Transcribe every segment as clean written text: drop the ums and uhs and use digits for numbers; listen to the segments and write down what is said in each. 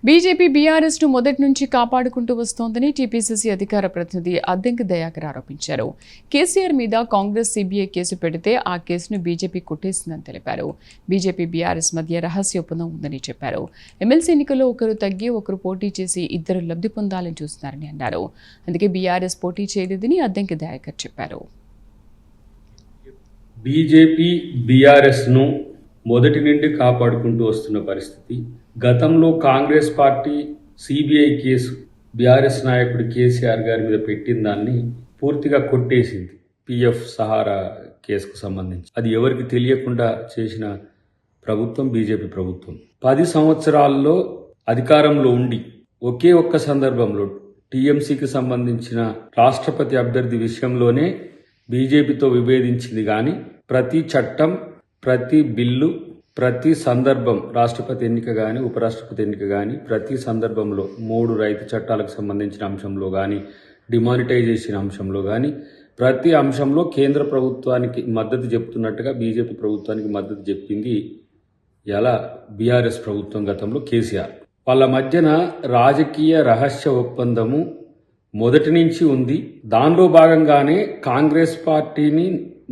BJP BRS ను మొదటి నుంచి కాపాడుకుంటూ వస్తోందని టీపీసీసీ అధికార ప్రతినిధి అద్దెంకి దయాకర్ ఆరోపించారు. కేసీఆర్ మీద కాంగ్రెస్ సీబీఐ కేసు పెడితే ఆ కేసును బీజేపీ కొట్టేసిందని తెలిపారు. బీజేపీ బీఆర్ఎస్ మధ్య రహస్య ఒప్పందం ఉందని చెప్పారు. ఎమ్మెల్సీ ఎన్నికల్లో ఒకరు తగ్గి ఒకరు పోటీ చేసి ఇద్దరు లబ్ధి పొందాలని చూస్తున్నారని అన్నారు. అందుకే బీఆర్ఎస్ పోటీ చేయలేదని అద్దెంకి దయాకర్ చెప్పారు. బీజేపీ బీఆర్ఎస్ ను మొదటి నుండి కాపాడుకుంటూ వస్తున్న పరిస్థితి. గతంలో Congress party CBI case BRS నాయకుడు కేసీఆర్ గారి మీద పెట్టిన దాన్ని పూర్తిగా కొట్టేసింది. పిఎఫ్ సహారా కేసుకు సంబంధించి అది ఎవరికి తెలియకుండా చేసిన ప్రభుత్వం బీజేపీ ప్రభుత్వం. 10 సంవత్సరాల్లో అధికారంలో ఉండి ఒకే ఒక్క సందర్భంలో టీఎంసీకి సంబంధించిన రాష్ట్రపతి అభ్యర్థి విషయంలోనే బీజేపీతో విభేదించింది. కానీ ప్రతి చట్టం, ప్రతి బిల్లు, ప్రతి సందర్భం, రాష్ట్రపతి ఎన్నిక కానీ ఉపరాష్ట్రపతి ఎన్నిక కానీ ప్రతి సందర్భంలో 3 రైతు చట్టాలకు సంబంధించిన అంశంలో కానీ డిమానిటైజేషన్ అంశంలో కానీ ప్రతి అంశంలో కేంద్ర ప్రభుత్వానికి మద్దతు చెప్తున్నట్టుగా బీజేపీ ప్రభుత్వానికి మద్దతు చెప్పింది ఎలా బీఆర్ఎస్ ప్రభుత్వం గతంలో కేసీఆర్. వాళ్ళ మధ్యన రాజకీయ రహస్య ఒప్పందము మొదటి నుంచి ఉంది. దానిలో భాగంగానే కాంగ్రెస్ పార్టీని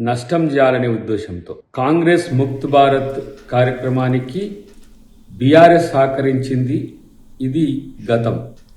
నష్టం చేయాలనే ఉద్దేశంతో కాంగ్రెస్ ముక్త్ భారత్ కార్యక్రమానికి బీఆర్ఎస్ సహకరించింది. ఇది గతం.